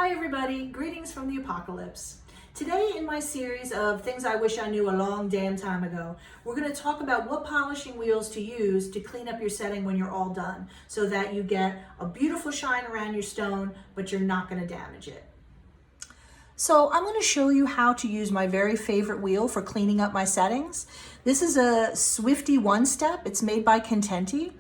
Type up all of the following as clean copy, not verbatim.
Hi everybody, greetings from the apocalypse. Today in my series of things I wish I knew a long damn time ago, we're going to talk about what polishing wheels to use to clean up your setting when you're all done so that you get a beautiful shine around your stone, but you're not going to damage it. So I'm going to show you how to use my very favorite wheel for cleaning up my settings. This is a Swifty one-step. It's made by Contenti.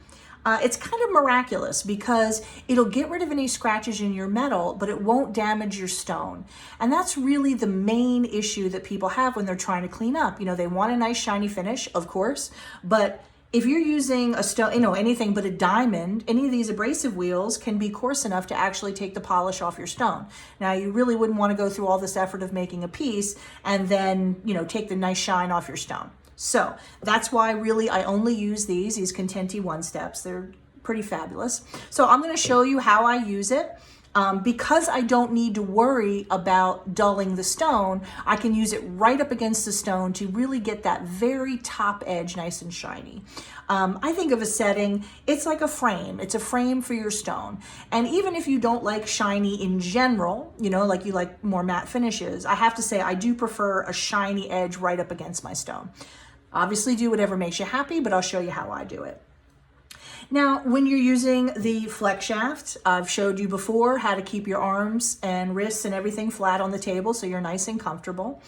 It's kind of miraculous because it'll get rid of any scratches in your metal, but it won't damage your stone. And that's really the main issue that people have when they're trying to clean up. You know, they want a nice shiny finish, of course, but if you're using a stone, anything but a diamond, any of these abrasive wheels can be coarse enough to actually take the polish off your stone. Now, you really wouldn't want to go through all this effort of making a piece and then, take the nice shine off your stone. So that's why really I only use these Contenti one-steps. They're pretty fabulous. So I'm going to show you how I use it. Because I don't need to worry about dulling the stone, I can use it right up against the stone to really get that very top edge nice and shiny. I think of a setting, it's like a frame. It's a frame for your stone. And even if you don't like shiny in general, like you like more matte finishes, I have to say I do prefer a shiny edge right up against my stone. Obviously do whatever makes you happy, but I'll show you how I do it. Now, when you're using the flex shaft, I've showed you before how to keep your arms and wrists and everything flat on the table so you're nice and comfortable.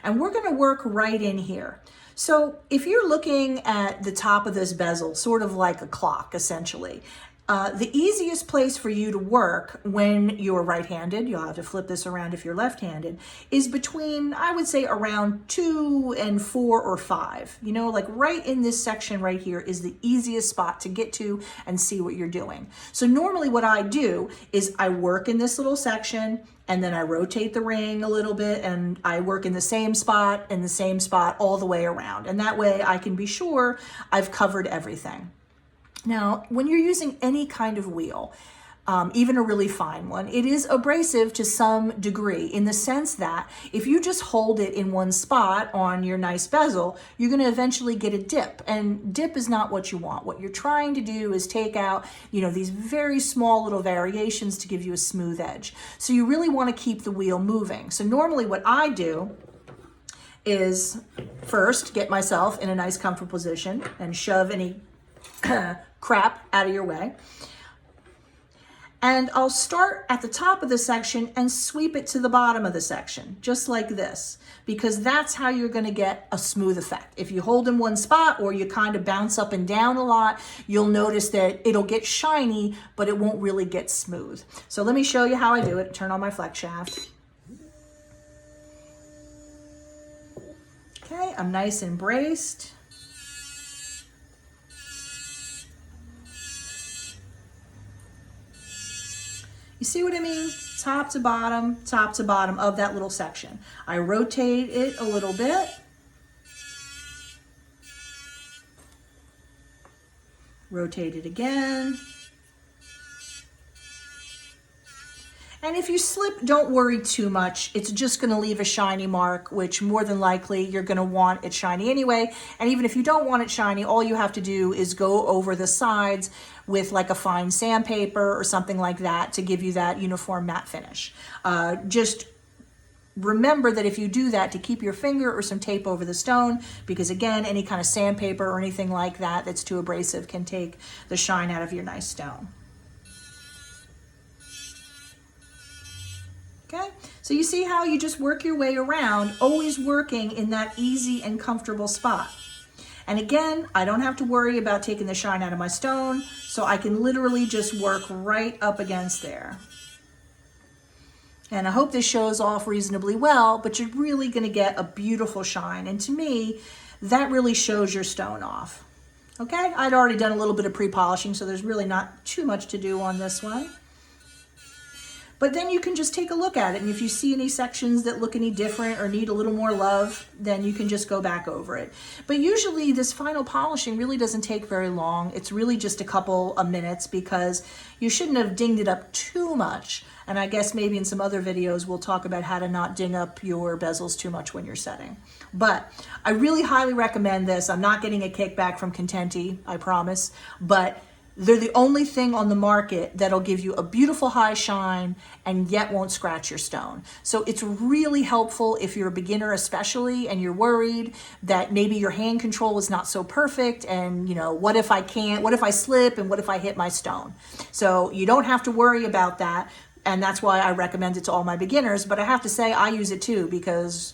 And we're going to work right in here. So if you're looking at the top of this bezel, sort of like a clock, essentially, the easiest place for you to work when you're right-handed, you'll have to flip this around if you're left-handed, is between, I would say, around 2 and 4 or 5. Like right in this section right here is the easiest spot to get to and see what you're doing. So normally what I do is I work in this little section, and then I rotate the ring a little bit, and I work in the same spot all the way around. And that way I can be sure I've covered everything. Now, when you're using any kind of wheel, even a really fine one, it is abrasive to some degree in the sense that if you just hold it in one spot on your nice bezel, you're going to eventually get a dip, and dip is not what you want. What you're trying to do is take out, these very small little variations to give you a smooth edge. So you really want to keep the wheel moving. So normally what I do is first get myself in a nice comfortable position and shove any crap out of your way. And I'll start at the top of the section and sweep it to the bottom of the section, just like this, because that's how you're going to get a smooth effect. If you hold in one spot or you kind of bounce up and down a lot, you'll notice that it'll get shiny, but it won't really get smooth. So let me show you how I do it. Turn on my flex shaft. Okay, I'm nice and braced. You see what I mean? Top to bottom of that little section. I rotate it a little bit. Rotate it again. And if you slip, don't worry too much. It's just going to leave a shiny mark, which more than likely you're going to want it shiny anyway. And even if you don't want it shiny, all you have to do is go over the sides with like a fine sandpaper or something like that to give you that uniform matte finish. Just remember that if you do that, to keep your finger or some tape over the stone, because again, any kind of sandpaper or anything like that that's too abrasive can take the shine out of your nice stone. Okay, so you see how you just work your way around, always working in that easy and comfortable spot. And again, I don't have to worry about taking the shine out of my stone, so I can literally just work right up against there. And I hope this shows off reasonably well, but you're really going to get a beautiful shine. And to me, that really shows your stone off. Okay, I'd already done a little bit of pre-polishing, so there's really not too much to do on this one. But then you can just take a look at it, and if you see any sections that look any different or need a little more love, then you can just go back over it. But usually this final polishing really doesn't take very long. It's really just a couple of minutes because you shouldn't have dinged it up too much. And I guess maybe in some other videos we'll talk about how to not ding up your bezels too much when you're setting. But I really highly recommend this. I'm not getting a kickback from Contenti, I promise, but They're the only thing on the market that'll give you a beautiful high shine and yet won't scratch your stone. So it's really helpful if you're a beginner especially and you're worried that maybe your hand control is not so perfect and, you know, what if I slip and what if I hit my stone? So you don't have to worry about that, and that's why I recommend it to all my beginners. But I have to say I use it too because,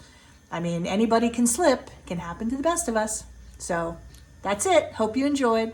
I mean, anybody can slip. It can happen to the best of us. So that's it. Hope you enjoyed.